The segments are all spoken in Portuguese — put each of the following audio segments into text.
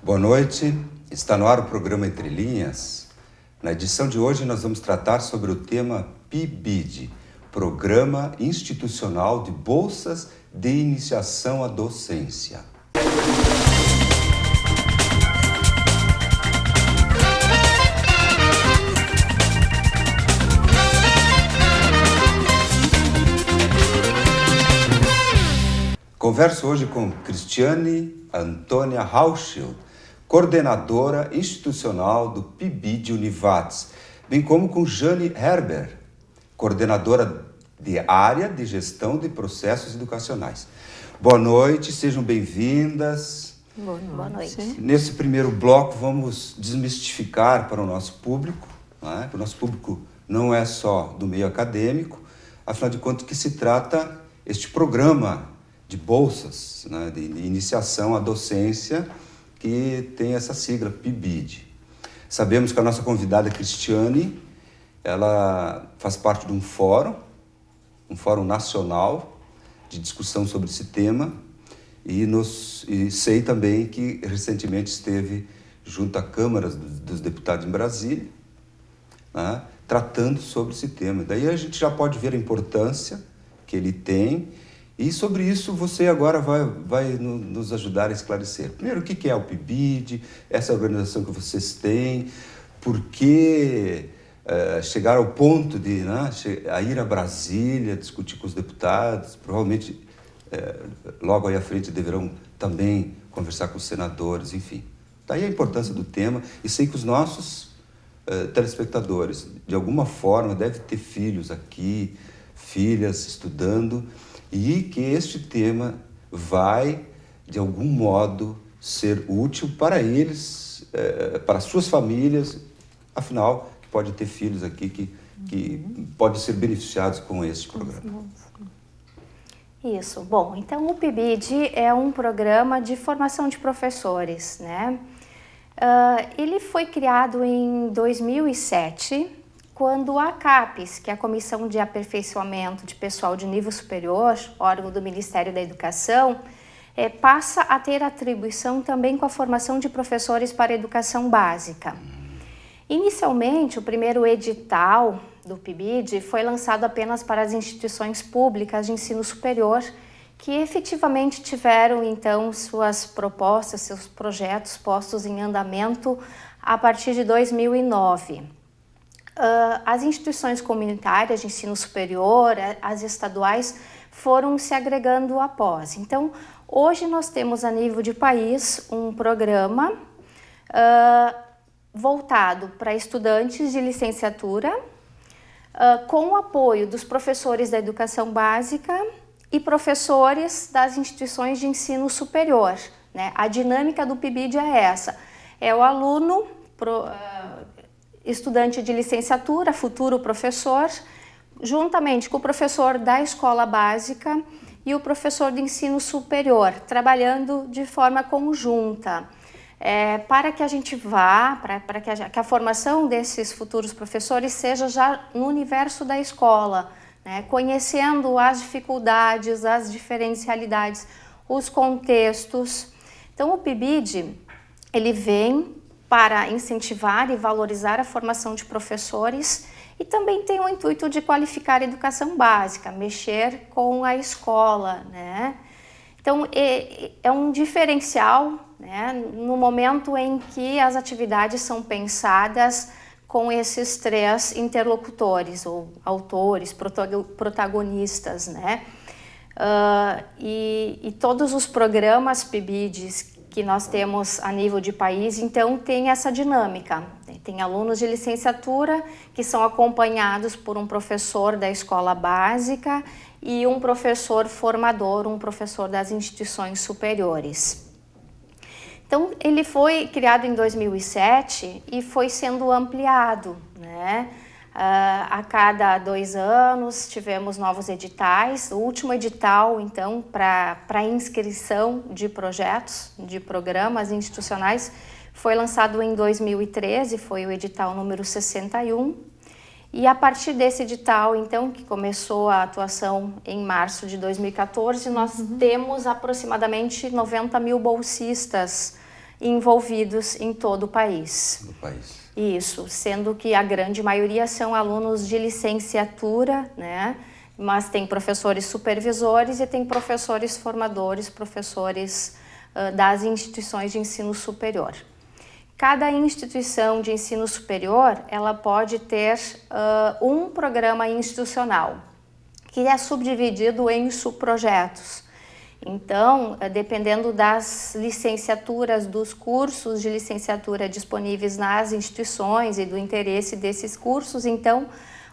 Boa noite, está no ar o programa Entre Linhas. Na edição de hoje nós vamos tratar sobre o tema PIBID, Programa Institucional de Bolsas de Iniciação à Docência. Converso hoje com Cristiane Antônia Hauschild, coordenadora institucional do PIBID Univates, bem como com Jane Herber, coordenadora de área de gestão de processos educacionais. Boa noite, sejam bem-vindas. Boa noite. Nesse primeiro bloco vamos desmistificar para o nosso público, né? O nosso público não é só do meio acadêmico, afinal de contas que se trata este programa de bolsas, né, de iniciação à docência, que tem essa sigla, PIBID. Sabemos que a nossa convidada Cristiane, ela faz parte de um fórum nacional de discussão sobre esse tema, e sei também que recentemente esteve junto à Câmara dos Deputados em Brasília, né, tratando sobre esse tema. Daí a gente já pode ver a importância que ele tem. E sobre isso você agora vai nos ajudar a esclarecer. Primeiro, o que é o PIBID, essa organização que vocês têm, por que chegar ao ponto de ir a Brasília, discutir com os deputados, provavelmente logo aí à frente deverão também conversar com os senadores, enfim. Daí a importância do tema, e sei que os nossos telespectadores, de alguma forma, devem ter filhos aqui, filhas estudando, e que este tema vai, de algum modo, ser útil para eles, para suas famílias, afinal, pode ter filhos aqui que podem ser beneficiados com este programa. Isso. Bom, então o PIBID é um programa de formação de professores, né? Ele foi criado em 2007, quando a CAPES, que é a Comissão de Aperfeiçoamento de Pessoal de Nível Superior, órgão do Ministério da Educação, passa a ter atribuição também com a formação de professores para a educação básica. Inicialmente, o primeiro edital do PIBID foi lançado apenas para as instituições públicas de ensino superior, que efetivamente tiveram, então, suas propostas, seus projetos postos em andamento a partir de 2009. As instituições comunitárias de ensino superior, as estaduais, foram se agregando após. Então, hoje nós temos a nível de país um programa voltado para estudantes de licenciatura, com o apoio dos professores da educação básica e professores das instituições de ensino superior, né? A dinâmica do PIBID é essa, é o aluno estudante de licenciatura, futuro professor, juntamente com o professor da escola básica e o professor de ensino superior, trabalhando de forma conjunta, para que a gente vá, para que a formação desses futuros professores seja já no universo da escola, né, conhecendo as dificuldades, as diferencialidades, os contextos. Então o PIBID, ele vem para incentivar e valorizar a formação de professores e também tem o intuito de qualificar a educação básica, mexer com a escola, né? Então, é um diferencial, né, no momento em que as atividades são pensadas com esses três interlocutores, ou autores, protagonistas, né? E todos os programas PIBIDs que nós temos a nível de país, então tem essa dinâmica. Tem alunos de licenciatura que são acompanhados por um professor da escola básica e um professor formador, um professor das instituições superiores. Então, ele foi criado em 2007 e foi sendo ampliado, né? A cada 2 anos tivemos novos editais. O último edital, então, para inscrição de projetos, de programas institucionais, foi lançado em 2013, foi o edital número 61. E a partir desse edital, então, que começou a atuação em março de 2014, nós temos aproximadamente 90 mil bolsistas envolvidos em todo o país. No país. Isso, sendo que a grande maioria são alunos de licenciatura, né? Mas tem professores supervisores e tem professores formadores, professores das instituições de ensino superior. Cada instituição de ensino superior, ela pode ter um programa institucional, que é subdividido em subprojetos. Então, dependendo das licenciaturas, dos cursos de licenciatura disponíveis nas instituições e do interesse desses cursos, então,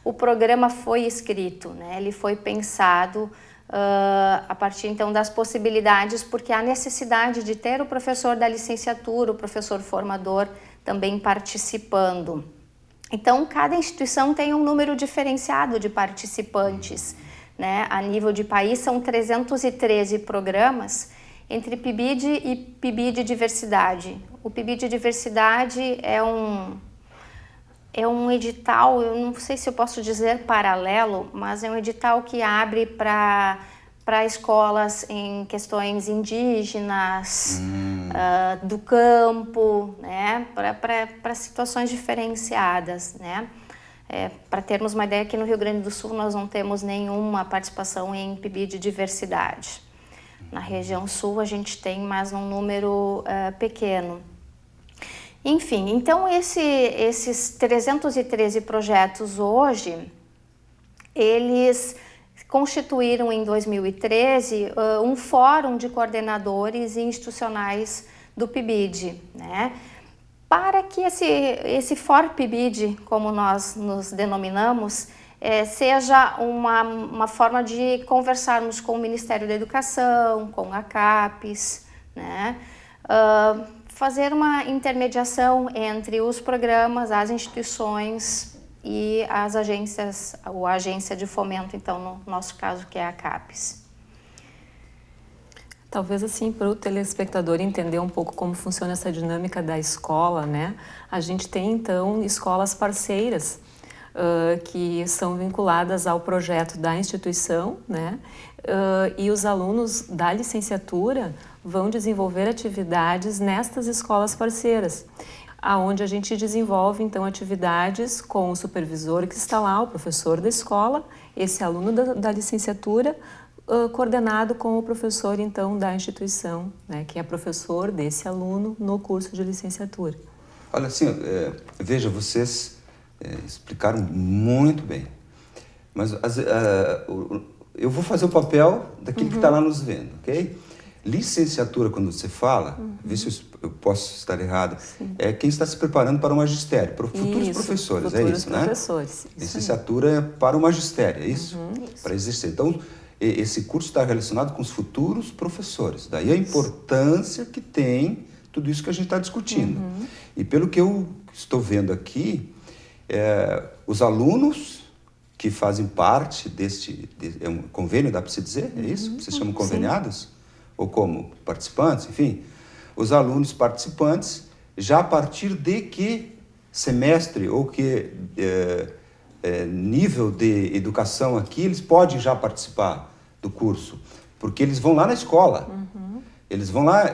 o programa foi escrito, né? Ele foi pensado a partir, então, das possibilidades, porque há necessidade de ter o professor da licenciatura, o professor formador também participando. Então, cada instituição tem um número diferenciado de participantes, né? A nível de país são 313 programas entre PIBID e PIBID Diversidade. O PIBID Diversidade é um edital, eu não sei se eu posso dizer paralelo, mas é um edital que abre para escolas em questões indígenas, do campo, né? Para situações diferenciadas, né? Para termos uma ideia, aqui no Rio Grande do Sul nós não temos nenhuma participação em PIBID Diversidade. Na região sul a gente tem, mas num número pequeno. Enfim, então esses 313 projetos hoje, eles constituíram em 2013 um fórum de coordenadores institucionais do PIBID, né? Para que esse FOR-PIBID, como nós nos denominamos, seja uma forma de conversarmos com o Ministério da Educação, com a CAPES, né? Fazer uma intermediação entre os programas, as instituições e as agências, ou a agência de fomento, então, no nosso caso, que é a CAPES. Talvez assim, para o telespectador entender um pouco como funciona essa dinâmica da escola, né? A gente tem então escolas parceiras que são vinculadas ao projeto da instituição, né? E os alunos da licenciatura vão desenvolver atividades nestas escolas parceiras, aonde a gente desenvolve então atividades com o supervisor que está lá, o professor da escola, esse aluno da licenciatura, coordenado com o professor, então, da instituição, né, que é professor desse aluno no curso de licenciatura. Olha, assim, veja, vocês explicaram muito bem, mas eu vou fazer o papel daquele que está lá nos vendo, ok? Licenciatura, quando você fala, vê se eu posso estar errado, é quem está se preparando para o magistério, para futuros professores, futuros é isso, professores, né? Licenciatura é para o magistério, é isso? Para exercer. Então, esse curso está relacionado com os futuros professores. Daí a importância que tem tudo isso que a gente está discutindo. E pelo que eu estou vendo aqui, os alunos que fazem parte é um convênio, dá para se dizer? É isso? Vocês chamam conveniados? Ou como? Participantes? Enfim, os alunos participantes, já a partir de que semestre ou que nível de educação aqui, eles podem já participar do curso, porque eles vão lá na escola. Eles vão lá,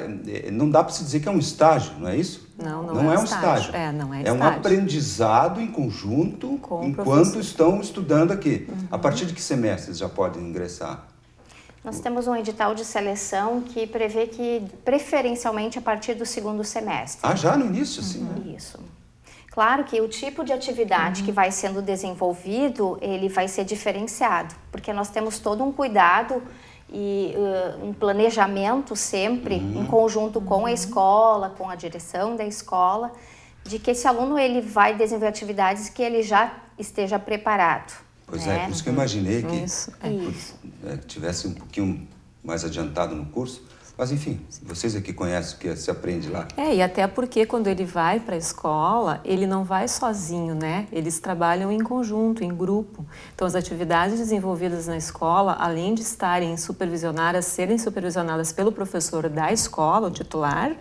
não dá para se dizer que é um estágio, não é isso? Não é um estágio. Não é um aprendizado em conjunto enquanto estão estudando aqui. A partir de que semestre eles já podem ingressar? Nós temos um edital de seleção que prevê que, preferencialmente, a partir do segundo semestre. Ah, já no início, sim. Isso. Claro que o tipo de atividade que vai sendo desenvolvido, ele vai ser diferenciado, porque nós temos todo um cuidado e um planejamento sempre, em conjunto com a escola, com a direção da escola, de que esse aluno ele vai desenvolver atividades que ele já esteja preparado. Pois por isso que eu imaginei que tivesse um pouquinho mais adiantado no curso. Mas, enfim, vocês aqui conhecem o que se aprende lá. E até porque quando ele vai para a escola, ele não vai sozinho, né? Eles trabalham em conjunto, em grupo. Então, as atividades desenvolvidas na escola, além de estarem supervisionadas, serem supervisionadas pelo professor da escola, o titular,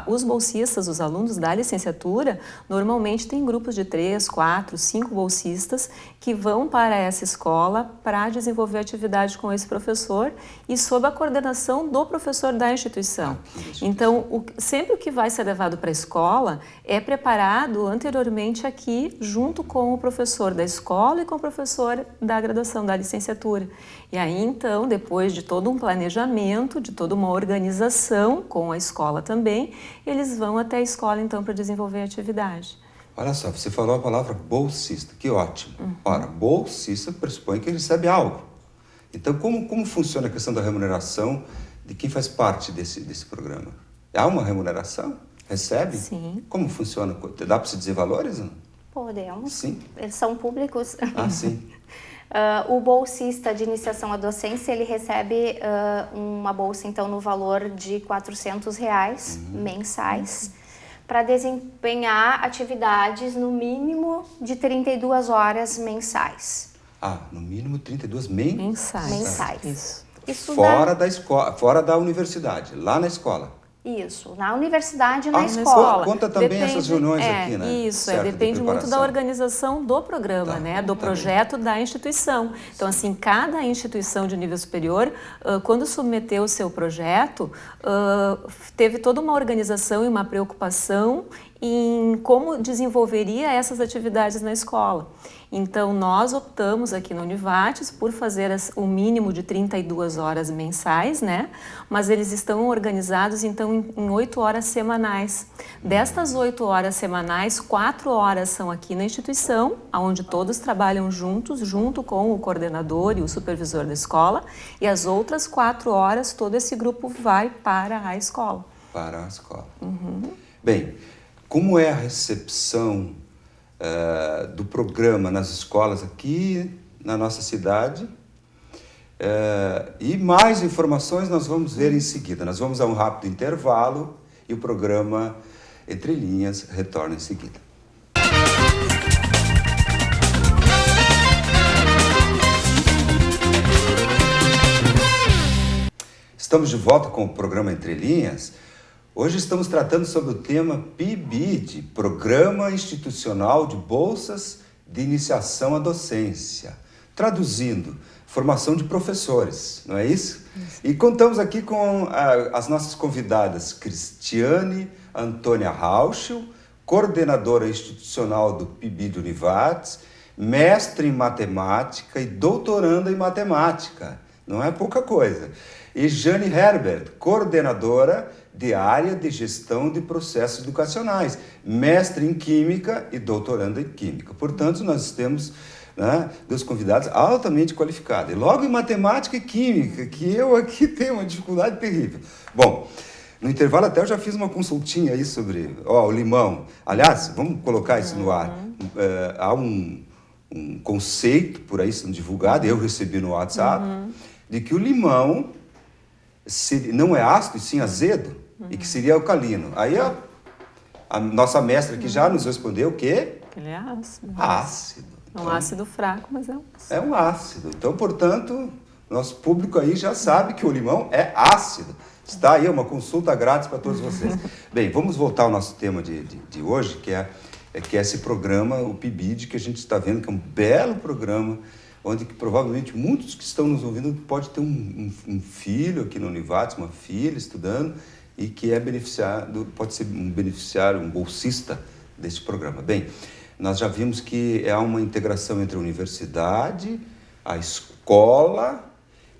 os bolsistas, os alunos da licenciatura, normalmente têm grupos de 3, 4, 5 bolsistas que vão para essa escola para desenvolver atividade com esse professor e sob a coordenação formação do professor da instituição. Então, sempre o que vai ser levado para a escola é preparado anteriormente aqui, junto com o professor da escola e com o professor da graduação, da licenciatura. E aí, então, depois de todo um planejamento, de toda uma organização com a escola também, eles vão até a escola, então, para desenvolver a atividade. Olha só, você falou a palavra bolsista, que ótimo. Ora, bolsista pressupõe que ele recebe algo. Então, como funciona a questão da remuneração de quem faz parte desse programa? Há uma remuneração? Recebe? Sim. Como funciona? Dá para se dizer valores? Não? Podemos. Sim. Eles são públicos. Ah, sim. O bolsista de iniciação à docência, ele recebe uma bolsa, então, no valor de R$400 mensais, para desempenhar atividades no mínimo de 32 horas mensais. Ah, no mínimo 32 Mensais. Isso fora da escola, fora da universidade, lá na escola. Isso, na universidade e na Na escola. Conta também essas reuniões aqui, né? Isso, Certo, depende de muito da organização do programa, né? Do projeto da instituição. Então, assim, cada instituição de nível superior, quando submeteu o seu projeto, teve toda uma organização e uma preocupação em como desenvolveria essas atividades na escola. Então, nós optamos aqui no Univates por fazer o mínimo de 32 horas mensais, né? Mas eles estão organizados, então, em 8 horas semanais. Destas 8 horas semanais, 4 horas são aqui na instituição, onde todos trabalham juntos, junto com o coordenador e o supervisor da escola, e as outras 4 horas, todo esse grupo vai para a escola. Para a escola. Bem, como é a recepção do programa nas escolas aqui na nossa cidade? E mais informações nós vamos ver em seguida. Nós vamos a um rápido intervalo e o programa Entre Linhas retorna em seguida. Estamos de volta com o programa Entre Linhas. Hoje estamos tratando sobre o tema PIBID, Programa Institucional de Bolsas de Iniciação à Docência. Traduzindo, formação de professores, não é isso? E contamos aqui com as nossas convidadas Cristiane Antônia Rauschel, coordenadora institucional do PIBID Univates, mestre em matemática e doutoranda em matemática. Não é pouca coisa. E Jane Herbert, coordenadora de área de gestão de processos educacionais, mestre em Química e doutoranda em Química. Portanto, nós temos dos convidados altamente qualificados. E logo em Matemática e Química, que eu aqui tenho uma dificuldade terrível. Bom, no intervalo até eu já fiz uma consultinha aí sobre o limão. Aliás, vamos colocar isso no ar. Há um conceito por aí sendo divulgado, eu recebi no WhatsApp, de que o limão não é ácido, e sim azedo, e que seria alcalino. Aí a nossa mestra aqui já nos respondeu que Ele é ácido. Ácido. É um ácido fraco, mas é um ácido. É um ácido. Então, portanto, nosso público aí já sabe que o limão é ácido. Está aí uma consulta grátis para todos vocês. Bem, vamos voltar ao nosso tema de hoje, que é esse programa, o PIBID, que a gente está vendo que é um belo programa, onde que, provavelmente muitos que estão nos ouvindo podem ter um filho aqui no Univates, uma filha estudando, e que é beneficiado, pode ser um beneficiário, um bolsista desse programa. Bem, nós já vimos que há uma integração entre a universidade, a escola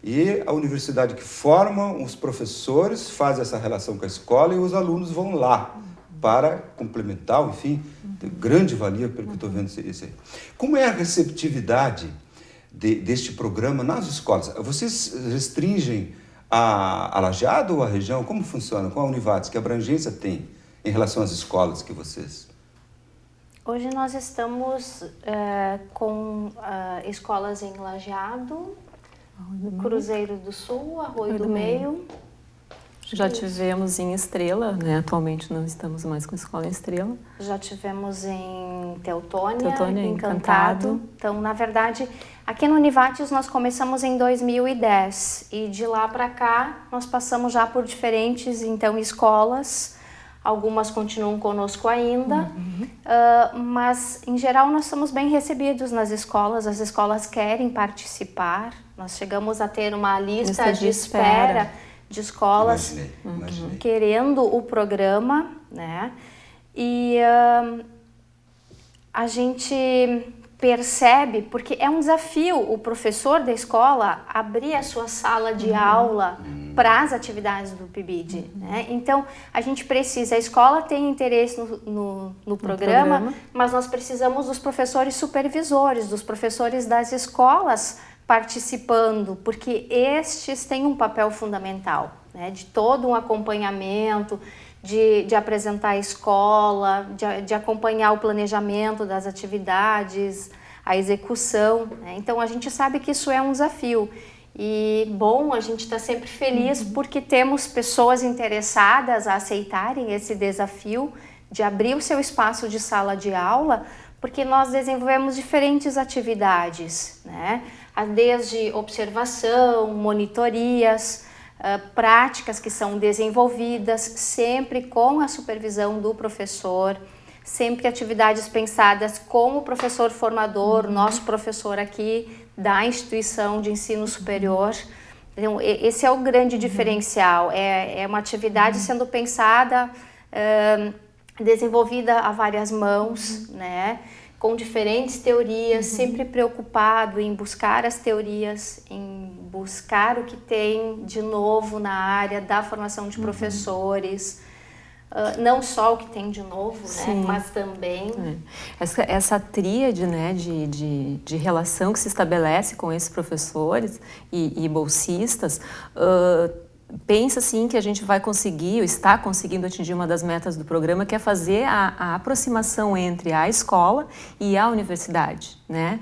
e a universidade que forma os professores, faz essa relação com a escola e os alunos vão lá para complementar, enfim, grande valia pelo que eu estou vendo isso aí. Como é a receptividade deste programa nas escolas? Vocês restringem a Lajeado ou a região? Como funciona? Com a Univates, que abrangência tem em relação às escolas que vocês... Hoje nós estamos com escolas em Lajeado, Cruzeiro do Sul, Arroio do Meio. Já tivemos em Estrela, né? Atualmente não estamos mais com escola em Estrela. Já tivemos em Teutônia, Encantado. Então, na verdade, aqui no Univates nós começamos em 2010 e de lá para cá nós passamos já por diferentes escolas. Algumas continuam conosco ainda, mas em geral nós somos bem recebidos nas escolas, as escolas querem participar. Nós chegamos a ter uma lista de espera de escolas Imaginei. querendo o programa, né? E a gente percebe, porque é um desafio o professor da escola abrir a sua sala de aula para as atividades do PIBID, né? Então, a gente precisa, a escola tem interesse no programa, mas nós precisamos dos professores supervisores, dos professores das escolas participando, porque estes têm um papel fundamental, né? De todo um acompanhamento, de apresentar a escola, de acompanhar o planejamento das atividades, a execução, né? Então, a gente sabe que isso é um desafio. E, bom, a gente está sempre feliz porque temos pessoas interessadas a aceitarem esse desafio de abrir o seu espaço de sala de aula, porque nós desenvolvemos diferentes atividades, né? Desde observação, monitorias, práticas que são desenvolvidas sempre com a supervisão do professor, sempre atividades pensadas com o professor formador, nosso professor aqui da instituição de ensino superior. Então, esse é o grande diferencial, é uma atividade sendo pensada, desenvolvida a várias mãos, né? Com diferentes teorias, sempre preocupado em buscar as teorias, em buscar o que tem de novo na área da formação de professores, não só o que tem de novo, né, mas também... Essa tríade, né, de relação que se estabelece com esses professores e bolsistas, pensa assim que a gente vai conseguir, ou está conseguindo atingir uma das metas do programa, que é fazer a aproximação entre a escola e a universidade, né?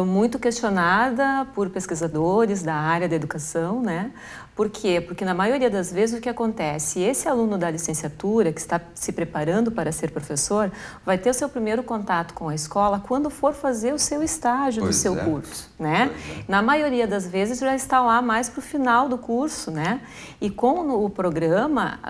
Muito questionada por pesquisadores da área da educação, né? Por quê? Porque na maioria das vezes o que acontece, esse aluno da licenciatura que está se preparando para ser professor, vai ter o seu primeiro contato com a escola quando for fazer o seu estágio do seu curso, né? Na maioria das vezes já está lá mais para o final do curso, né? E com o programa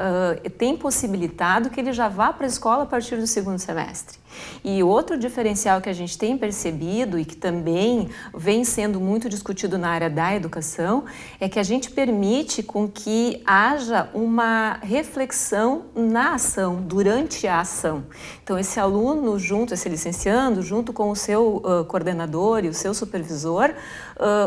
tem possibilitado que ele já vá para a escola a partir do segundo semestre. E outro diferencial que a gente tem percebido e que também vem sendo muito discutido na área da educação é que a gente permite com que haja uma reflexão na ação, durante a ação. Então, esse aluno esse licenciando, junto com o seu coordenador e o seu supervisor,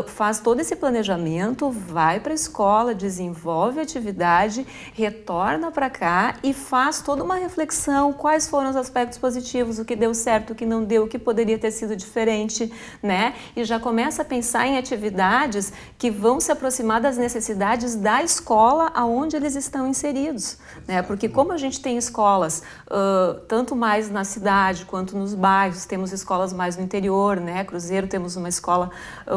faz todo esse planejamento, vai para a escola, desenvolve a atividade, retorna para cá e faz toda uma reflexão, quais foram os aspectos positivos, o que deu certo, o que não deu, o que poderia ter sido diferente, né? E já começa a pensar em atividades que vão se aproximar das necessidades da escola aonde eles estão inseridos, né? Porque como a gente tem escolas tanto mais na cidade quanto nos bairros, temos escolas mais no interior, né? Cruzeiro temos uma escola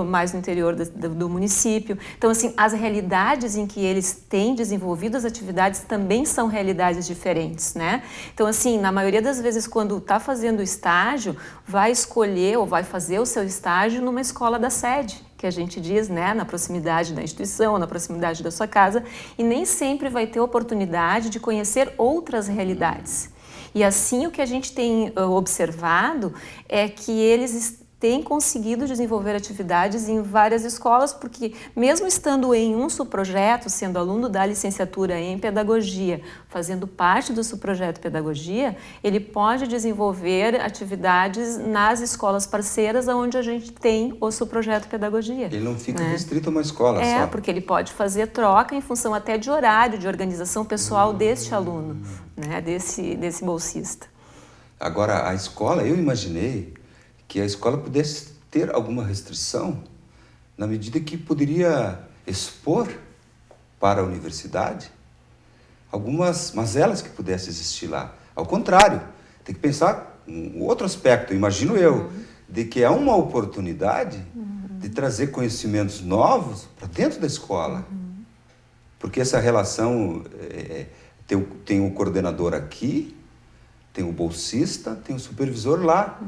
mais no interior do município. Então, assim, as realidades em que eles têm desenvolvido as atividades também são realidades diferentes, né? Então, assim, na maioria das vezes, quando está fazendo o estágio, vai escolher ou vai fazer o seu estágio numa escola da sede, que a gente diz, né, na proximidade da instituição, na proximidade da sua casa, e nem sempre vai ter oportunidade de conhecer outras realidades. E assim, o que a gente tem observado é que eles têm conseguido desenvolver atividades em várias escolas, porque mesmo estando em um subprojeto, sendo aluno da licenciatura em pedagogia, fazendo parte do subprojeto pedagogia, ele pode desenvolver atividades nas escolas parceiras onde a gente tem o subprojeto pedagogia. Ele não fica restrito a uma escola só. Porque ele pode fazer troca em função até de horário, de organização pessoal deste aluno, né, desse bolsista. Agora, a escola, eu imaginei que a escola pudesse ter alguma restrição na medida que poderia expor para a universidade algumas mazelas que pudessem existir lá. Ao contrário, tem que pensar um outro aspecto, imagino eu, de que é uma oportunidade de trazer conhecimentos novos para dentro da escola. Porque essa relação, tem o coordenador aqui, tem o bolsista, tem o supervisor lá,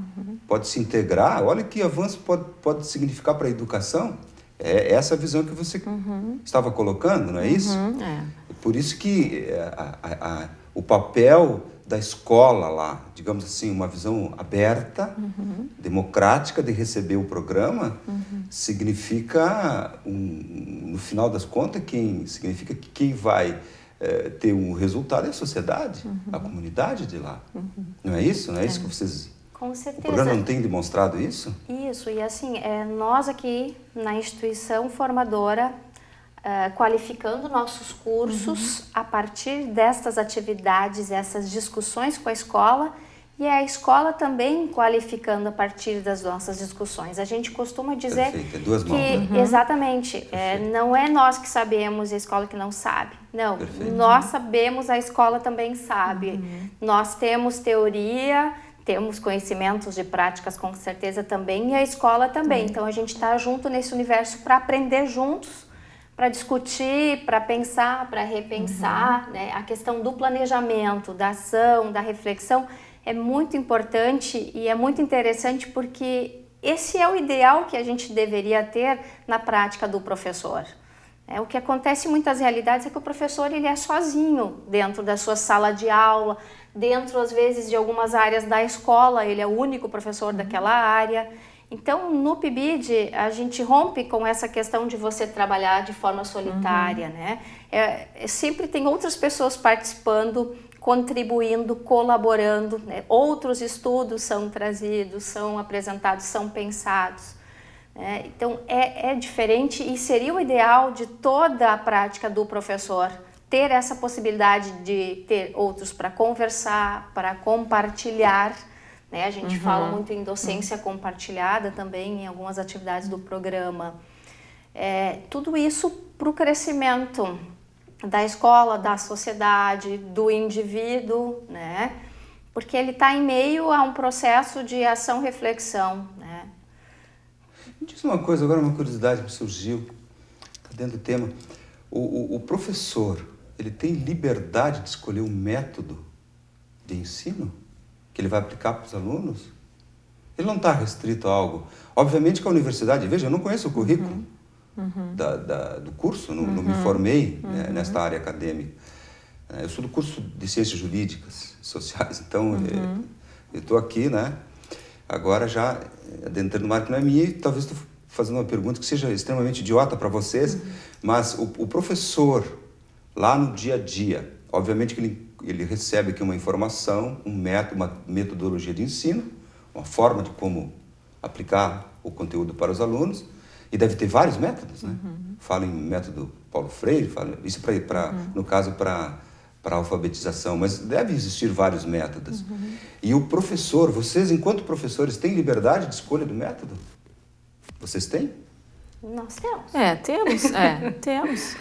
pode se integrar. Olha que avanço pode significar para a educação. É essa a visão que você estava colocando, não é isso? Por isso que o papel da escola lá, digamos assim, uma visão aberta, democrática de receber o programa, significa, no final das contas, significa que quem vai ter um resultado é a sociedade, a comunidade de lá. Não é isso? Não é isso que vocês... Com certeza. O programa não tem demonstrado isso? Isso, e assim, nós aqui na instituição formadora, qualificando nossos cursos a partir destas atividades, essas discussões com a escola, e a escola também qualificando a partir das nossas discussões. A gente costuma dizer Perfeito. Duas mãos, que, exatamente, não é nós que sabemos e a escola que não sabe. Não, nós sabemos, a escola também sabe. Nós temos teoria, temos conhecimentos de práticas com certeza também, e a escola também. Então a gente está junto nesse universo para aprender juntos, para discutir, para pensar, para repensar, né? A questão do planejamento, da ação, da reflexão é muito importante e é muito interessante, porque esse é o ideal que a gente deveria ter na prática do professor. O que acontece em muitas realidades é que o professor ele é sozinho dentro da sua sala de aula, dentro às vezes de algumas áreas da escola, ele é o único professor daquela área. Então, no PIBID, a gente rompe com essa questão de você trabalhar de forma solitária, né? Sempre tem outras pessoas participando, contribuindo, colaborando, né? Outros estudos são trazidos, são apresentados, são pensados. Né? Então, é diferente e seria o ideal de toda a prática do professor ter essa possibilidade de ter outros para conversar, para compartilhar. Né? A gente fala muito em docência compartilhada também, em algumas atividades do programa. Tudo isso para o crescimento da escola, da sociedade, do indivíduo, né? Porque ele está em meio a um processo de ação-reflexão. Né? Me diz uma coisa, agora uma curiosidade que surgiu, está dentro do tema. O professor, ele tem liberdade de escolher um método de ensino que ele vai aplicar para os alunos? Ele não está restrito a algo. Obviamente que a universidade, veja, eu não conheço o currículo do curso, não me formei nesta área acadêmica. Eu sou do curso de Ciências Jurídicas Sociais, então eu estou aqui, né? Agora já adentrando uma área que não é minha, e talvez estou fazendo uma pergunta que seja extremamente idiota para vocês, mas o professor, lá no dia a dia, obviamente que ele recebe aqui uma informação, um método, uma metodologia de ensino, uma forma de como aplicar o conteúdo para os alunos, e deve ter vários métodos, né? Falo em método Paulo Freire, isso no caso para alfabetização, mas deve existir vários métodos. E o professor, vocês enquanto professores têm liberdade de escolha do método? Vocês têm? Nós temos. Temos.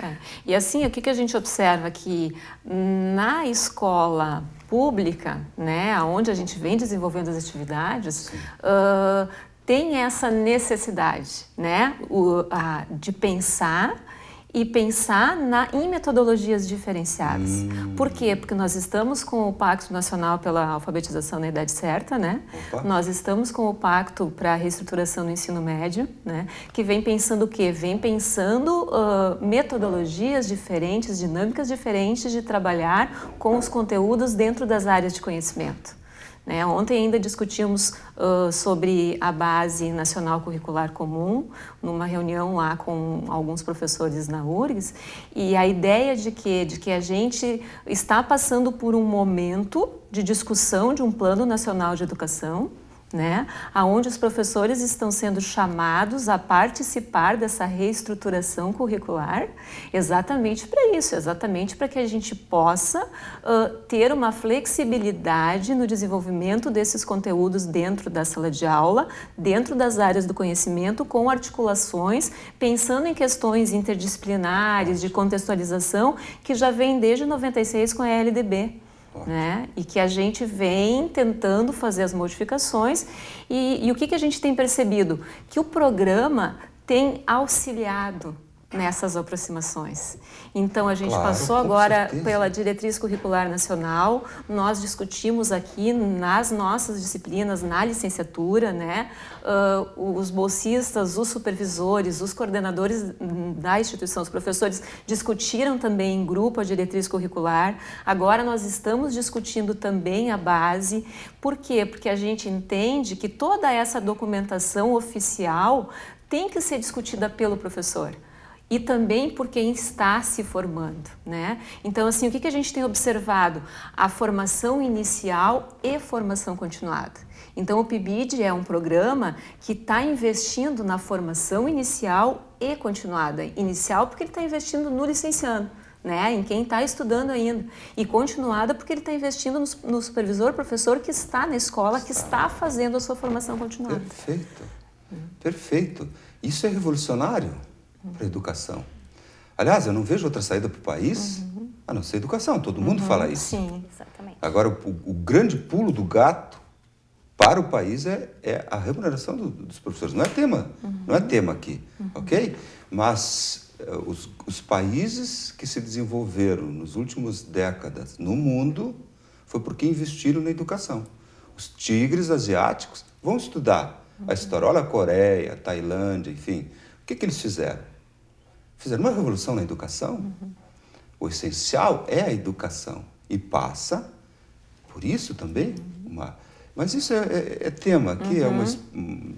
E assim, o que a gente observa? Que na escola pública, né, onde a gente vem desenvolvendo as atividades, tem essa necessidade, né, de pensar em metodologias diferenciadas. Por quê? Porque nós estamos com o Pacto Nacional pela Alfabetização na Idade Certa, né? Nós estamos com o Pacto para a Reestruturação do Ensino Médio, né? Que vem pensando o quê? Vem pensando metodologias diferentes, dinâmicas diferentes de trabalhar com os conteúdos dentro das áreas de conhecimento. Né? Ontem ainda discutimos sobre a Base Nacional Curricular Comum, numa reunião lá com alguns professores na URGS, e a ideia de que a gente está passando por um momento de discussão de um Plano Nacional de Educação, né, onde os professores estão sendo chamados a participar dessa reestruturação curricular, exatamente para isso, exatamente para que a gente possa ter uma flexibilidade no desenvolvimento desses conteúdos dentro da sala de aula, dentro das áreas do conhecimento, com articulações, pensando em questões interdisciplinares, de contextualização, que já vem desde 96 com a LDB. Né? E que a gente vem tentando fazer as modificações e o que a gente tem percebido? Que o programa tem auxiliado nessas aproximações. Então, a gente passou agora pela Diretriz Curricular Nacional, nós discutimos aqui nas nossas disciplinas, na licenciatura, né, os bolsistas, os supervisores, os coordenadores da instituição, os professores discutiram também em grupo a Diretriz Curricular. Agora nós estamos discutindo também a base. Por quê? Porque a gente entende que toda essa documentação oficial tem que ser discutida pelo professor. E também por quem está se formando, né? Então, assim, o que a gente tem observado? A formação inicial e formação continuada. Então, o PIBID é um programa que está investindo na formação inicial e continuada. Inicial porque ele está investindo no licenciando, né? Em quem está estudando ainda. E continuada porque ele está investindo no supervisor, professor que está na escola, que está fazendo a sua formação continuada. Perfeito, perfeito. Isso é revolucionário para a educação. Aliás, eu não vejo outra saída para o país a não ser educação. Todo mundo fala isso. Sim, exatamente. Agora, o grande pulo do gato para o país é a remuneração dos professores. Não é tema, não é tema aqui, ok? Mas os países que se desenvolveram nas últimas décadas no mundo foi porque investiram na educação. Os tigres asiáticos vão estudar a história. Olha a Coreia, a Tailândia, enfim. O que eles fizeram? Fizeram uma revolução na educação. O essencial é a educação. E passa, por isso também, Mas isso é tema aqui,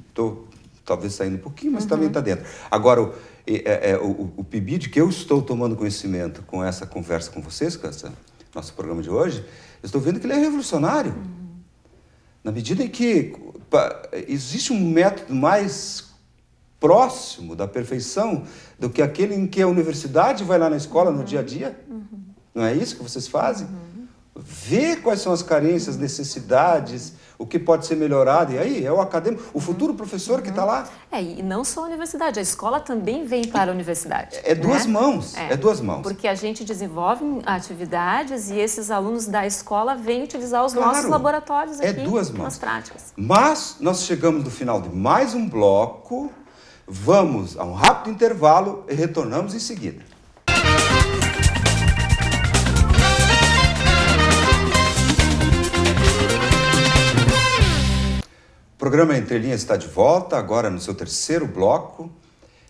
estou talvez saindo um pouquinho, mas também está dentro. Agora, o PIBID, que eu estou tomando conhecimento com essa conversa com vocês, com esse nosso programa de hoje, eu estou vendo que ele é revolucionário. Na medida em que existe um método mais próximo da perfeição do que aquele em que a universidade vai lá na escola no dia a dia. Não é isso que vocês fazem? Ver quais são as carências, necessidades, o que pode ser melhorado. E aí, é o acadêmico, o futuro professor que está lá. E não só a universidade, a escola também vem para a universidade. É duas mãos, é duas mãos. Porque a gente desenvolve atividades e esses alunos da escola vêm utilizar os nossos laboratórios aqui nas práticas. Mas nós chegamos no final de mais um bloco, vamos a um rápido intervalo e retornamos em seguida. O programa Entre Linhas está de volta, agora no seu terceiro bloco.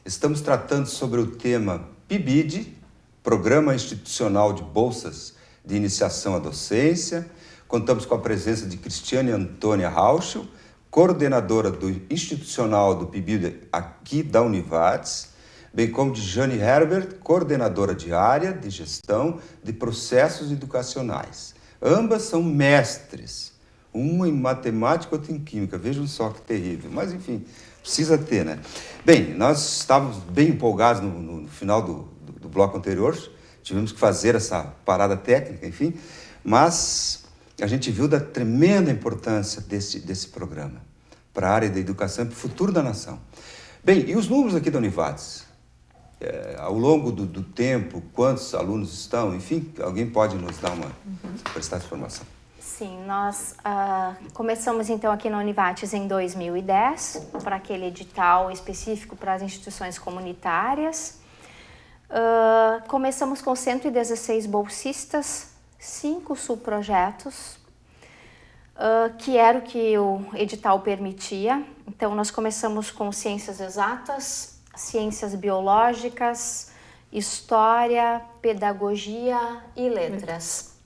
Estamos tratando sobre o tema PIBID, Programa Institucional de Bolsas de Iniciação à Docência. Contamos com a presença de Cristiane Antônia Rauschel, coordenadora do institucional do PIBID aqui da Univates, bem como de Jane Herbert, coordenadora de área de gestão de processos educacionais. Ambas são mestres. Uma em matemática, outra em química. Vejam só que terrível. Mas, enfim, precisa ter, né? Bem, nós estávamos bem empolgados no final do bloco anterior. Tivemos que fazer essa parada técnica, enfim. Mas a gente viu da tremenda importância desse programa para a área da educação e para o futuro da nação. Bem, e os números aqui da Univates? Ao longo do tempo, quantos alunos estão? Enfim, alguém pode nos dar prestar essa informação? Sim, nós começamos então aqui na Univates em 2010, para aquele edital específico para as instituições comunitárias. Começamos com 116 bolsistas, 5 subprojetos, que era o que o edital permitia. Então, nós começamos com ciências exatas, ciências biológicas, história, pedagogia e letras.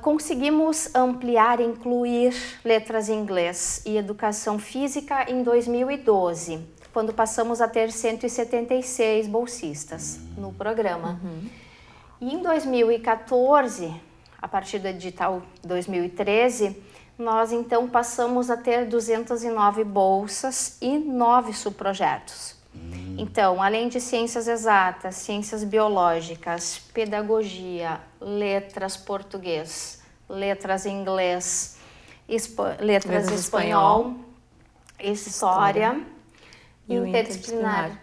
Conseguimos ampliar e incluir letras em inglês e educação física em 2012, quando passamos a ter 176 bolsistas no programa. E em 2014, a partir do edital 2013, nós então passamos a ter 209 bolsas e 9 subprojetos. Então, além de ciências exatas, ciências biológicas, pedagogia, letras português, letras inglês, letras espanhol, história e interdisciplinar.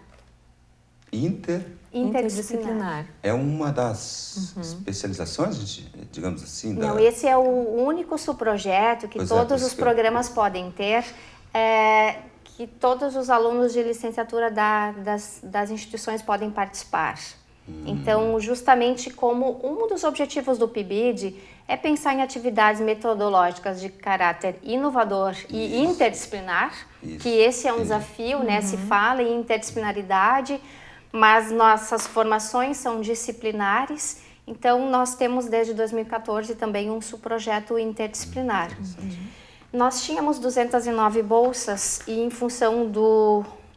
Interdisciplinar. É uma das especializações, digamos assim? Não, esse é o único subprojeto que todos os programas podem ter, que todos os alunos de licenciatura das instituições podem participar. Então, justamente como um dos objetivos do PIBID é pensar em atividades metodológicas de caráter inovador e interdisciplinar, que esse é um desafio, né? Se fala em interdisciplinaridade, mas nossas formações são disciplinares, então nós temos desde 2014 também um subprojeto interdisciplinar. Nós tínhamos 209 bolsas e em função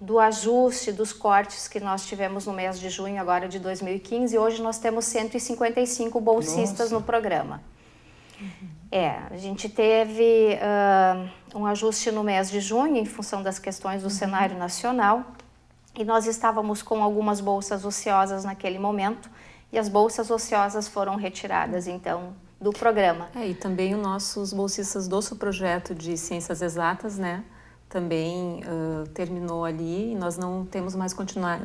do ajuste dos cortes que nós tivemos no mês de junho agora de 2015, hoje nós temos 155 bolsistas no programa. A gente teve um ajuste no mês de junho em função das questões do cenário nacional, e nós estávamos com algumas bolsas ociosas naquele momento, e as bolsas ociosas foram retiradas, então, do programa. E também os nossos bolsistas do subprojeto de Ciências Exatas, né, também terminou ali, e nós não temos mais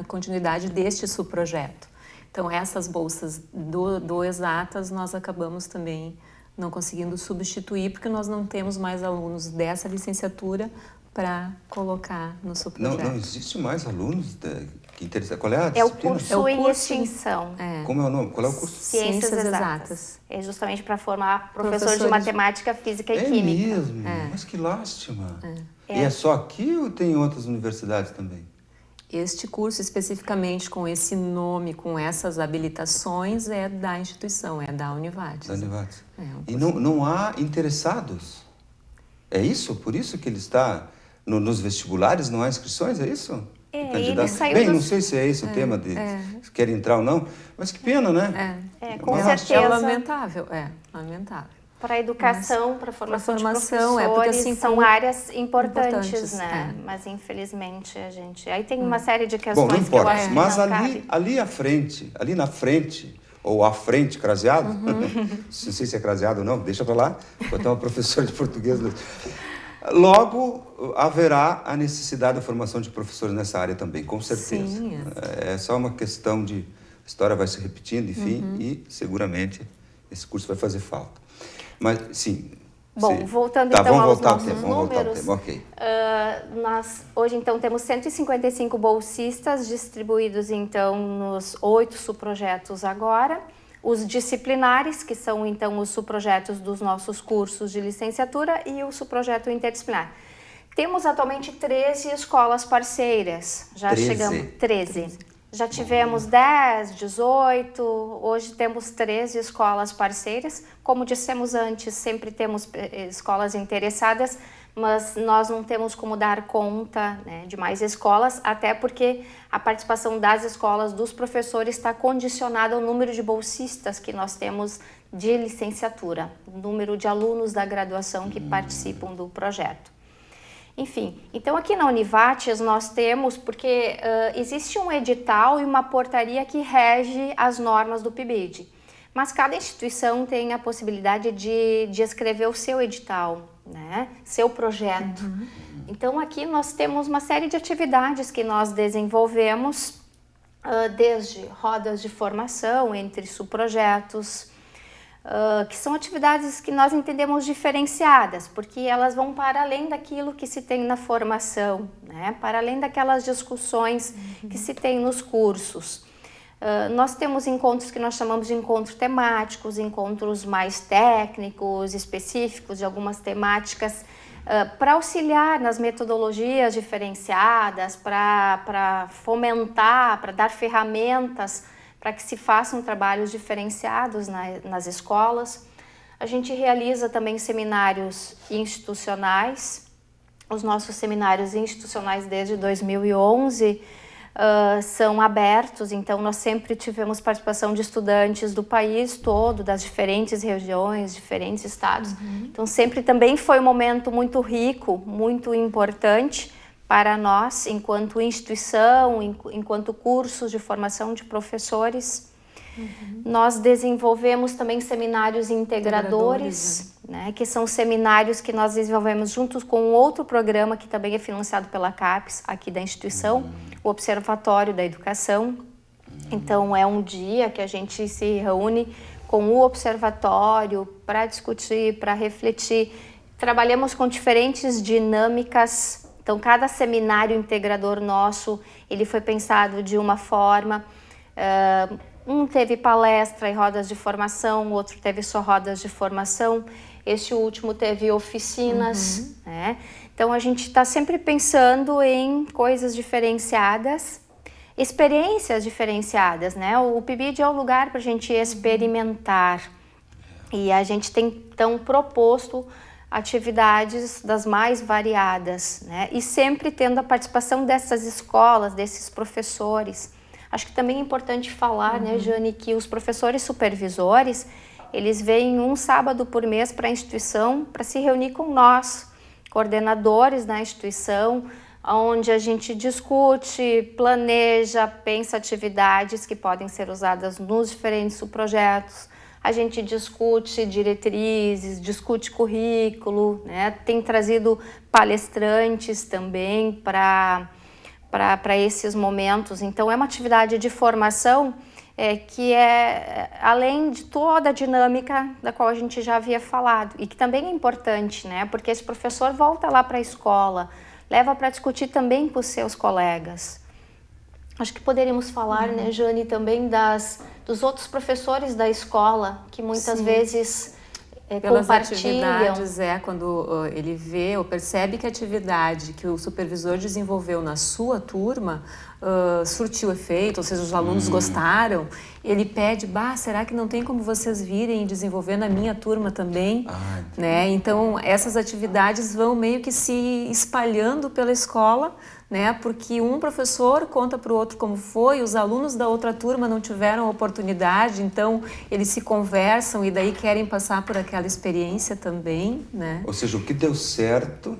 continuidade deste subprojeto. Então, essas bolsas do Exatas, nós acabamos também não conseguindo substituir, porque nós não temos mais alunos dessa licenciatura para colocar no subprojeto. Não existe mais alunos que interessam. Qual é a disciplina? É o curso em extinção. Como é o nome? Qual é o curso? Ciências Exatas. É justamente para formar professores de matemática, física e química. É mesmo? Mas que lástima. E é só aqui ou tem em outras universidades também? Este curso, especificamente com esse nome, com essas habilitações, é da instituição, é da Univates. Da Univates. E não há interessados? É isso? Por isso que ele está nos vestibulares, não há inscrições, é isso? Ele saiu Bem, não sei se é esse o tema de se quer entrar ou não, mas que pena, né? Com certeza. É lamentável, lamentável. Para a educação, para a formação de professores, porque, assim, são áreas importantes, né? Mas infelizmente a gente... Aí tem uma série de questões. Bom, não importa, que eu acho que mas não cabe. ali na frente, ou à frente, craseado, não sei se é craseado ou não, deixa para lá, botar uma professora de português. Logo haverá a necessidade da formação de professores nessa área também, com certeza. Sim, é só uma questão de... A história vai se repetindo, enfim, e seguramente esse curso vai fazer falta. Mas, sim... Bom, voltando então aos nossos números, ok. Nós hoje então temos 155 bolsistas distribuídos então nos 8 subprojetos agora. Os disciplinares, que são então os subprojetos dos nossos cursos de licenciatura, e o subprojeto interdisciplinar. Temos atualmente 13 escolas parceiras, já chegamos 13. Já tivemos 10, 18, hoje temos 13 escolas parceiras. Como dissemos antes, sempre temos escolas interessadas, mas nós não temos como dar conta, né, de mais escolas, até porque a participação das escolas, dos professores, está condicionada ao número de bolsistas que nós temos de licenciatura, o número de alunos da graduação que participam do projeto. Enfim, então aqui na Univates nós temos, porque existe um edital e uma portaria que rege as normas do PIBID, mas cada instituição tem a possibilidade de escrever o seu edital, né? Seu projeto. Então aqui nós temos uma série de atividades que nós desenvolvemos, desde rodas de formação entre subprojetos, que são atividades que nós entendemos diferenciadas, porque elas vão para além daquilo que se tem na formação, né? Para além daquelas discussões que se tem nos cursos. Nós temos encontros que nós chamamos de encontros temáticos, encontros mais técnicos, específicos de algumas temáticas, para auxiliar nas metodologias diferenciadas, para fomentar, para dar ferramentas para que se façam trabalhos diferenciados nas escolas. A gente realiza também seminários institucionais. Os nossos seminários institucionais desde 2011 são abertos, então nós sempre tivemos participação de estudantes do país todo, das diferentes regiões, diferentes estados. Então sempre também foi um momento muito rico, muito importante para nós, enquanto instituição, enquanto cursos de formação de professores. Nós desenvolvemos também seminários integradores, né, que são seminários que nós desenvolvemos juntos com outro programa que também é financiado pela CAPES, aqui da instituição, o Observatório da Educação. Então é um dia que a gente se reúne com o observatório para discutir, para refletir. Trabalhamos com diferentes dinâmicas. Então, cada seminário integrador nosso, ele foi pensado de uma forma. Um teve palestra e rodas de formação, o outro teve só rodas de formação. Este último teve oficinas, né? Então, a gente está sempre pensando em coisas diferenciadas, experiências diferenciadas, né? O PIBID é o lugar para a gente experimentar. E a gente tem, então, proposto atividades das mais variadas, né? E sempre tendo a participação dessas escolas, desses professores. Acho que também é importante falar, né, Jane, que os professores supervisores, eles vêm um sábado por mês para a instituição para se reunir com nós, coordenadores da instituição, onde a gente discute, planeja, pensa atividades que podem ser usadas nos diferentes subprojetos. A gente discute diretrizes, discute currículo, né? Tem trazido palestrantes também para esses momentos. Então, é uma atividade de formação que é além de toda a dinâmica da qual a gente já havia falado e que também é importante, né? Porque esse professor volta lá para a escola, leva para discutir também com os seus colegas. Acho que poderíamos falar, né, Jane, também dos outros professores da escola, que muitas vezes pelas compartilham. atividades, quando ele vê ou percebe que a atividade que o supervisor desenvolveu na sua turma surtiu efeito, ou seja, os alunos gostaram, ele pede, será que não tem como vocês virem e desenvolver na minha turma também? Né? Então, essas atividades vão meio que se espalhando pela escola, né? Porque um professor conta para o outro como foi, os alunos da outra turma não tiveram oportunidade, então eles se conversam e daí querem passar por aquela experiência também, né? Ou seja, o que deu certo,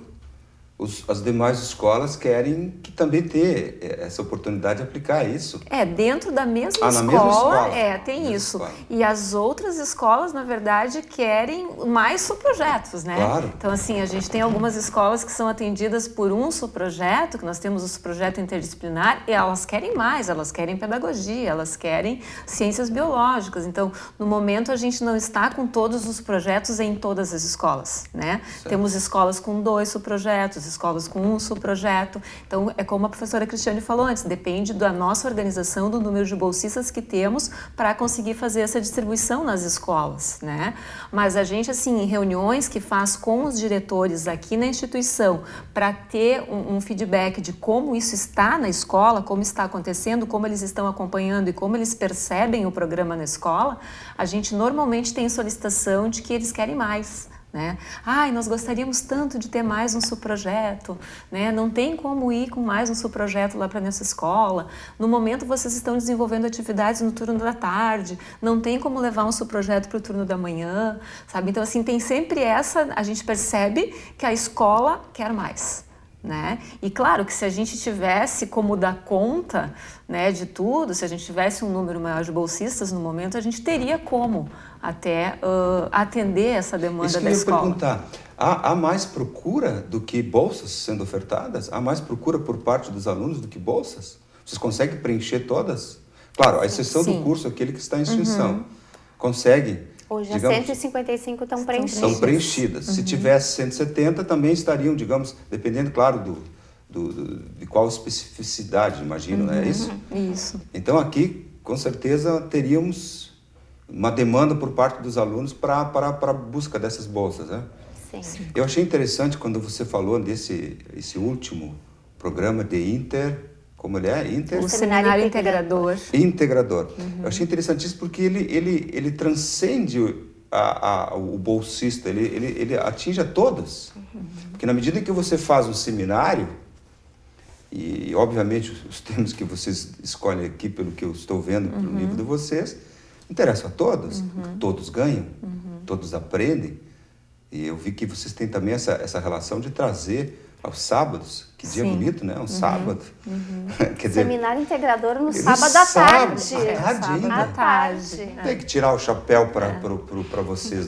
as demais escolas querem que também ter essa oportunidade de aplicar isso. Dentro da mesma na escola, mesma escola. Tem isso. E as outras escolas, na verdade, querem mais subprojetos, né? Claro. Então, assim, a gente tem algumas escolas que são atendidas por um subprojeto, que nós temos o subprojeto interdisciplinar, e elas querem mais, elas querem pedagogia, elas querem ciências biológicas. Então, no momento, a gente não está com todos os projetos em todas as escolas, né? Certo. Temos escolas com 2 subprojetos, escolas com um subprojeto. Então, é como a professora Cristiane falou antes, depende da nossa organização, do número de bolsistas que temos para conseguir fazer essa distribuição nas escolas, né? Mas a gente, assim, em reuniões que faz com os diretores aqui na instituição, para ter um feedback de como isso está na escola, como está acontecendo, como eles estão acompanhando e como eles percebem o programa na escola, a gente normalmente tem solicitação de que eles querem mais, né? Nós gostaríamos tanto de ter mais um subprojeto, né? Não tem como ir com mais um subprojeto lá para nossa escola. No momento vocês estão desenvolvendo atividades no turno da tarde, não tem como levar um subprojeto para o turno da manhã, sabe? Então, assim, tem sempre a gente percebe que a escola quer mais, né? E claro que se a gente tivesse como dar conta, né, de tudo, se a gente tivesse um número maior de bolsistas no momento, a gente teria como até atender essa demanda da escola. Isso que eu ia perguntar. Há mais procura do que bolsas sendo ofertadas? Há mais procura por parte dos alunos do que bolsas? Vocês conseguem preencher todas? Claro, a exceção do curso, aquele que está em instituição. Consegue? Hoje, digamos, as 155 estão preenchidas. Estão preenchidas. Se tivesse 170, também estariam, digamos, dependendo, claro, de qual especificidade, imagino, não é isso? Isso. Então, aqui, com certeza, teríamos uma demanda por parte dos alunos para a busca dessas bolsas, né? Sim. Eu achei interessante quando você falou esse último programa de como ele é? O Seminário Integrador. Integrador. Eu achei interessantíssimo porque ele transcende o bolsista, ele atinge a todos. Porque na medida que você faz um seminário, e obviamente os temas que vocês escolhem aqui, pelo que eu estou vendo, pelo livro de vocês, interessam a todos, todos ganham, todos aprendem. E eu vi que vocês têm também essa relação de trazer aos sábados, que dia bonito, né? Um sábado. Quer dizer, Seminário Integrador no sábado à tarde. Sábado à tarde. Tem que tirar o chapéu para vocês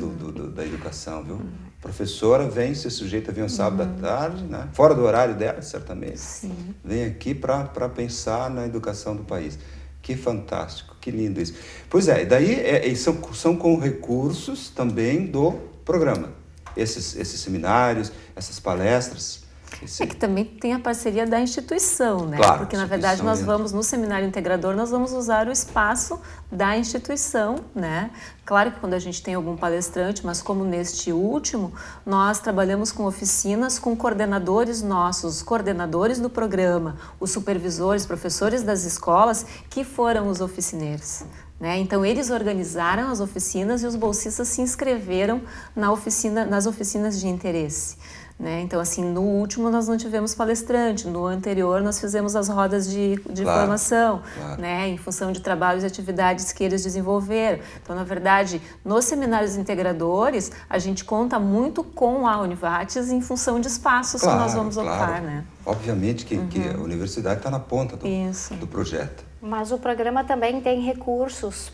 da educação, viu? Professora vem, se sujeita, vem um sábado à tarde, né? Fora do horário dela, certamente. Sim. Vem aqui para pensar na educação do país. Que fantástico, que lindo isso. Pois é, daí são com recursos também do programa. Esses seminários, essas palestras. Que também tem a parceria da instituição, né? Claro, porque na verdade nós vamos, no Seminário Integrador, nós vamos usar o espaço da instituição, né? Claro que quando a gente tem algum palestrante, mas como neste último, nós trabalhamos com oficinas com coordenadores nossos, coordenadores do programa, os supervisores, professores das escolas, que foram os oficineiros, né? Então, eles organizaram as oficinas e os bolsistas se inscreveram nas oficinas de interesse, né? Então, assim, no último nós não tivemos palestrante, no anterior nós fizemos as rodas de formação, né? Em função de trabalhos e atividades que eles desenvolveram. Então, na verdade, nos seminários integradores, a gente conta muito com a Univates em função de espaços que nós vamos ocupar, né? Obviamente que a universidade está na ponta do projeto. Mas o programa também tem recursos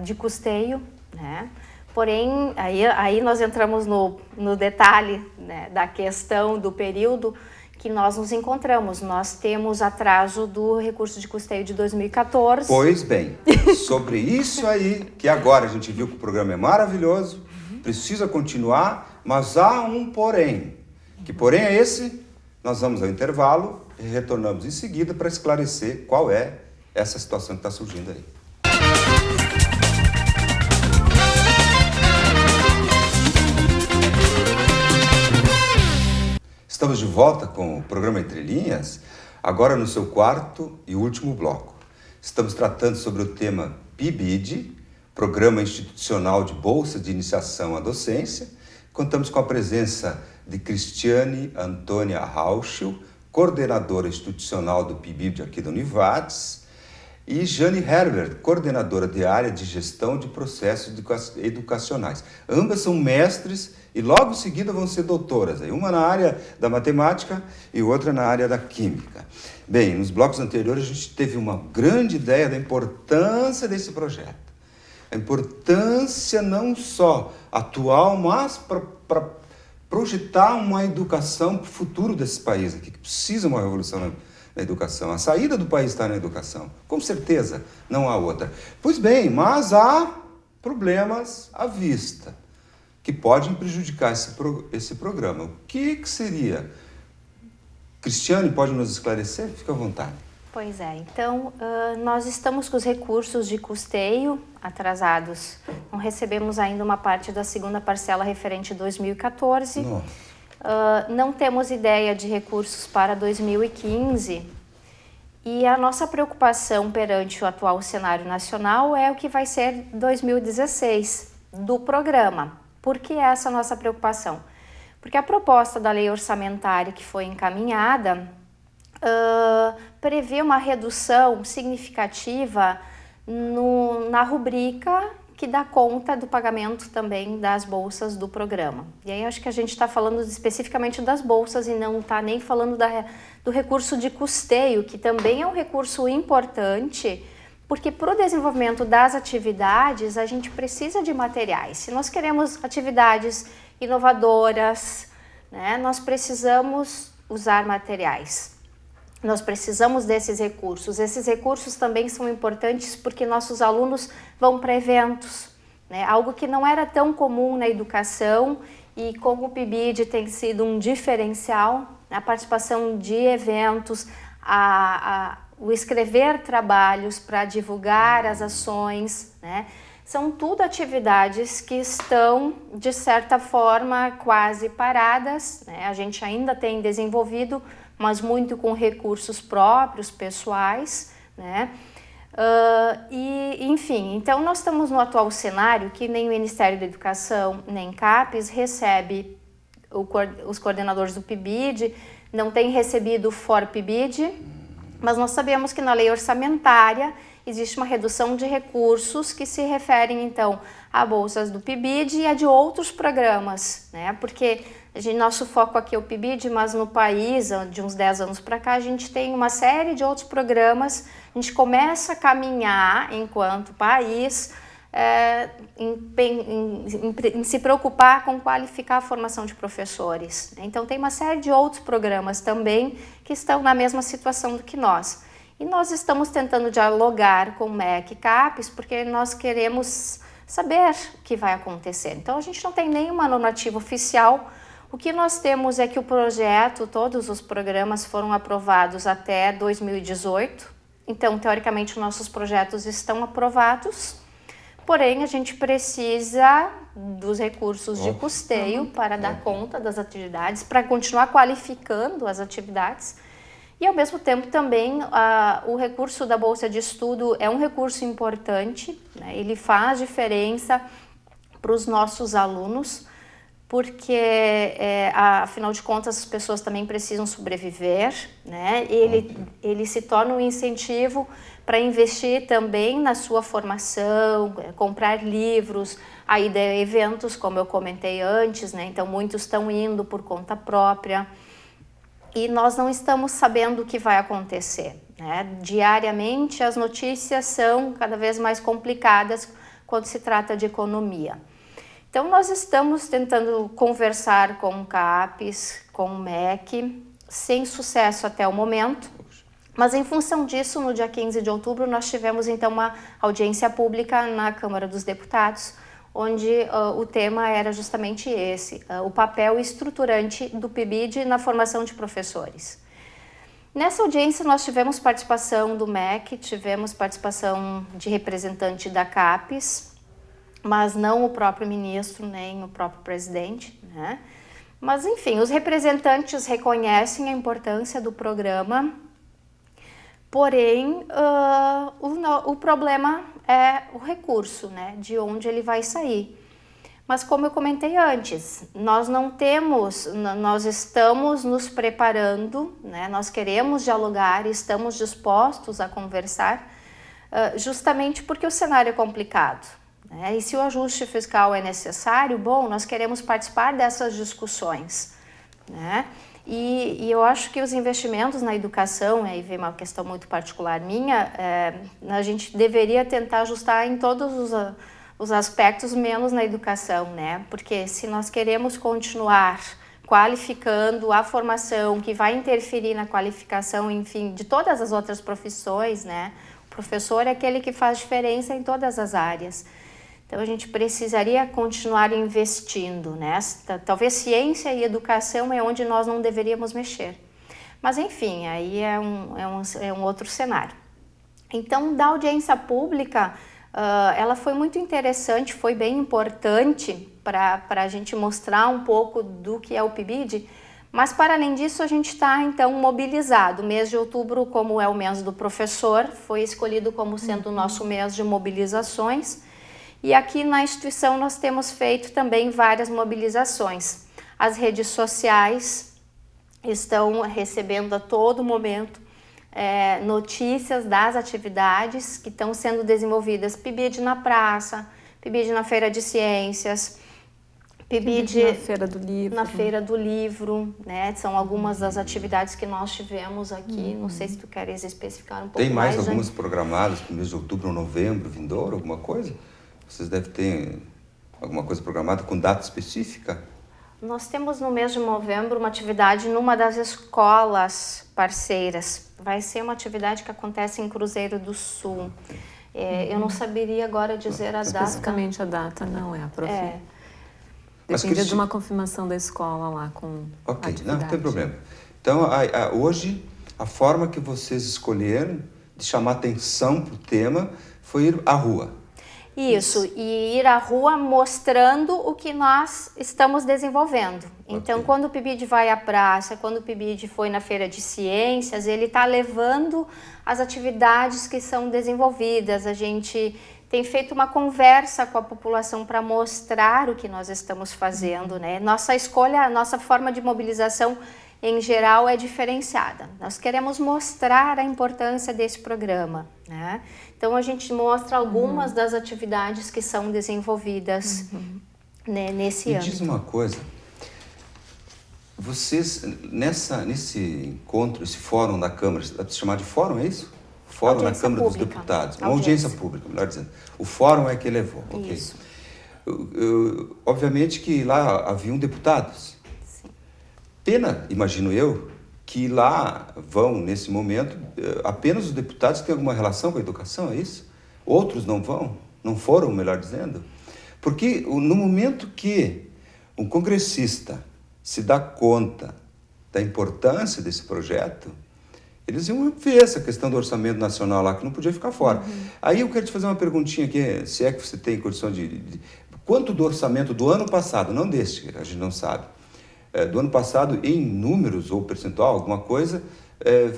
de custeio, né? Porém, aí nós entramos no detalhe, né, da questão do período que nós nos encontramos. Nós temos atraso do recurso de custeio de 2014. Pois bem, sobre isso aí, que agora a gente viu que o programa é maravilhoso, precisa continuar, mas há um porém. Que porém é esse? Nós vamos ao intervalo e retornamos em seguida para esclarecer qual é essa situação que está surgindo aí. Estamos de volta com o programa Entre Linhas, agora no seu quarto e último bloco. Estamos tratando sobre o tema PIBID, Programa Institucional de Bolsa de Iniciação à Docência. Contamos com a presença de Cristiane Antônia Rauschel, coordenadora institucional do PIBID aqui da Univates, e Jane Herbert, coordenadora de área de gestão de processos educacionais. Ambas são mestres e logo em seguida vão ser doutoras, uma na área da matemática e outra na área da química. Bem, nos blocos anteriores a gente teve uma grande ideia da importância desse projeto. A importância não só atual, mas para projetar uma educação para o futuro desse país aqui, que precisa de uma revolução na educação. A saída do país está na educação, com certeza, não há outra. Pois bem, mas há problemas à vista que podem prejudicar esse programa. O que seria? Cristiane, pode nos esclarecer? Fica à vontade. Pois é, então nós estamos com os recursos de custeio atrasados. Não recebemos ainda uma parte da segunda parcela referente a 2014. Não temos ideia de recursos para 2015 e a nossa preocupação perante o atual cenário nacional é o que vai ser 2016 do programa. Por que essa nossa preocupação? Porque a proposta da lei orçamentária que foi encaminhada prevê uma redução significativa na rubrica que dá conta do pagamento também das bolsas do programa. E aí acho que a gente está falando especificamente das bolsas e não está nem falando do recurso de custeio, que também é um recurso importante, porque para o desenvolvimento das atividades a gente precisa de materiais. Se nós queremos atividades inovadoras, né, nós precisamos usar materiais. Nós precisamos desses recursos. Esses recursos também são importantes porque nossos alunos vão para eventos, né? Algo que não era tão comum na educação e como o PIBID tem sido um diferencial, a participação de eventos, o escrever trabalhos para divulgar as ações, né? São tudo atividades que estão, de certa forma, quase paradas, né? A gente ainda tem desenvolvido, mas muito com recursos próprios, pessoais, né? Enfim, então nós estamos no atual cenário que nem o Ministério da Educação, nem CAPES recebe os coordenadores do PIBID, não tem recebido o FOR-PIBID, mas nós sabemos que na lei orçamentária existe uma redução de recursos que se referem então a bolsas do PIBID e a de outros programas, né? Porque nosso foco aqui é o PIBID, mas no país, de uns 10 anos para cá, a gente tem uma série de outros programas, a gente começa a caminhar enquanto país em se preocupar com qualificar a formação de professores. Então tem uma série de outros programas também que estão na mesma situação do que nós. E nós estamos tentando dialogar com o MEC e CAPES porque nós queremos saber o que vai acontecer. Então a gente não tem nenhuma normativa oficial. O que nós temos é que o projeto, todos os programas foram aprovados até 2018. Então, teoricamente, os nossos projetos estão aprovados. Porém, a gente precisa dos recursos de custeio para dar conta das atividades, para continuar qualificando as atividades. E, ao mesmo tempo, também o recurso da Bolsa de Estudo é um recurso importante, né? Ele faz diferença para os nossos alunos, porque, afinal de contas, as pessoas também precisam sobreviver, né? Ele se torna um incentivo para investir também na sua formação, comprar livros, a ida a eventos, como eu comentei antes, né? Então, muitos estão indo por conta própria. E nós não estamos sabendo o que vai acontecer, né? Diariamente as notícias são cada vez mais complicadas quando se trata de economia. Então nós estamos tentando conversar com o CAPES, com o MEC, sem sucesso até o momento, mas em função disso, no dia 15 de outubro, nós tivemos então uma audiência pública na Câmara dos Deputados, onde o tema era justamente esse, o papel estruturante do PIBID na formação de professores. Nessa audiência nós tivemos participação do MEC, tivemos participação de representante da CAPES, mas não o próprio ministro nem o próprio presidente, né? Mas enfim, os representantes reconhecem a importância do programa, porém o problema é o recurso, né, de onde ele vai sair. Mas como eu comentei antes, nós estamos nos preparando, né, nós queremos dialogar, estamos dispostos a conversar, justamente porque o cenário é complicado, né, e se o ajuste fiscal é necessário, bom, nós queremos participar dessas discussões, né. E eu acho que os investimentos na educação, aí vem uma questão muito particular minha, a gente deveria tentar ajustar em todos os aspectos, menos na educação, né? Porque se nós queremos continuar qualificando a formação, que vai interferir na qualificação, enfim, de todas as outras profissões, né? O professor é aquele que faz diferença em todas as áreas. Então, a gente precisaria continuar investindo, né? Talvez ciência e educação é onde nós não deveríamos mexer. Mas, enfim, aí é um outro cenário. Então, da audiência pública, ela foi muito interessante, foi bem importante para a gente mostrar um pouco do que é o PIBID, mas, para além disso, a gente está, então, mobilizado. O mês de outubro, como é o mês do professor, foi escolhido como sendo o nosso mês de mobilizações. E aqui na instituição nós temos feito também várias mobilizações. As redes sociais estão recebendo a todo momento notícias das atividades que estão sendo desenvolvidas. PIBID na praça, PIBID na Feira de Ciências, PIBID na Feira do Livro. Na Feira do Livro, né? São algumas das atividades que nós tivemos aqui. Não sei se tu queres especificar um pouco mais. Tem mais algumas programadas para o mês de outubro ou novembro, vindouro, alguma coisa? Vocês devem ter alguma coisa programada com data específica? Nós temos no mês de novembro uma atividade numa das escolas parceiras. Vai ser uma atividade que acontece em Cruzeiro do Sul. Eu não saberia agora dizer a data. Especificamente a data, não é, prof. Dependia de uma confirmação da escola lá com a atividade. Não tem problema. Então, hoje, a forma que vocês escolheram de chamar atenção para o tema foi ir à rua. Isso, e ir à rua mostrando o que nós estamos desenvolvendo. Então, quando o PIBID vai à praça, quando o PIBID foi na Feira de Ciências, ele está levando as atividades que são desenvolvidas. A gente tem feito uma conversa com a população para mostrar o que nós estamos fazendo, né? Nossa escolha, a nossa forma de mobilização, em geral, é diferenciada. Nós queremos mostrar a importância desse programa, né? Então, a gente mostra algumas das atividades que são desenvolvidas nesse ano. Me diz uma coisa, vocês, nesse encontro, esse fórum da Câmara, dá para se chamar de fórum, é isso? Fórum da Câmara dos Deputados, uma audiência pública, melhor dizendo. O fórum é que levou, ok. Isso. Obviamente que lá haviam deputados. Sim. Pena, imagino eu, que lá vão, nesse momento, apenas os deputados que têm alguma relação com a educação, é isso? Outros não vão, não foram, melhor dizendo. Porque no momento que um congressista se dá conta da importância desse projeto, eles iam ver essa questão do orçamento nacional lá, que não podia ficar fora. Aí eu quero te fazer uma perguntinha aqui, se é que você tem condição quanto do orçamento do ano passado, não deste, a gente não sabe, do ano passado, em números ou percentual, alguma coisa,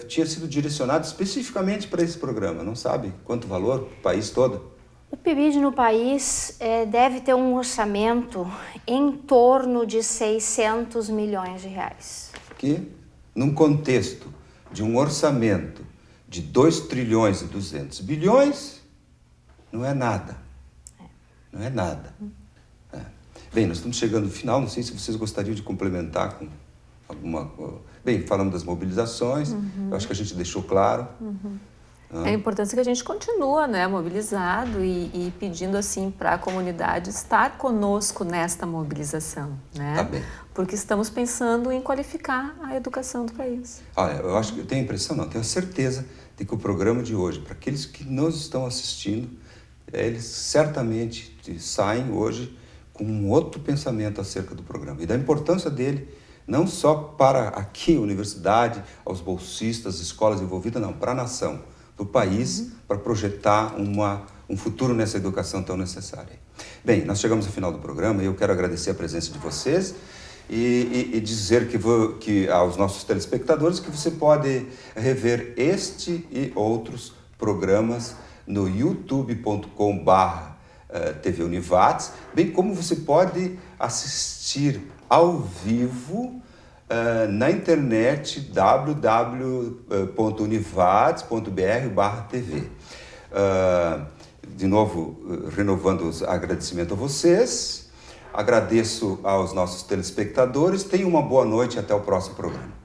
tinha sido direcionado especificamente para esse programa. Não sabe quanto valor? O país todo? O PIBID no país deve ter um orçamento em torno de 600 milhões de reais. Que, num contexto de um orçamento de 2 trilhões e 200 bilhões, não é nada. Não é nada. Bem, nós estamos chegando no final, não sei se vocês gostariam de complementar com alguma... Bem, falamos das mobilizações, eu acho que a gente deixou claro. É a importância que a gente continua, né, mobilizado e pedindo assim para a comunidade estar conosco nesta mobilização, né? Tá bem. Porque estamos pensando em qualificar a educação do país. Olha, eu acho que eu tenho a impressão, não, tenho a certeza de que o programa de hoje, para aqueles que nos estão assistindo, eles certamente saem hoje com um outro pensamento acerca do programa e da importância dele, não só para aqui, a universidade, aos bolsistas, escolas envolvidas, não, para a nação, para o país, para projetar um futuro nessa educação tão necessária. Bem, nós chegamos ao final do programa e eu quero agradecer a presença de vocês e dizer que aos nossos telespectadores que você pode rever este e outros programas no youtube.com/TV Univates, bem como você pode assistir ao vivo na internet www.univates.br/TV. De novo, renovando os agradecimentos a vocês, agradeço aos nossos telespectadores, tenham uma boa noite e até o próximo programa.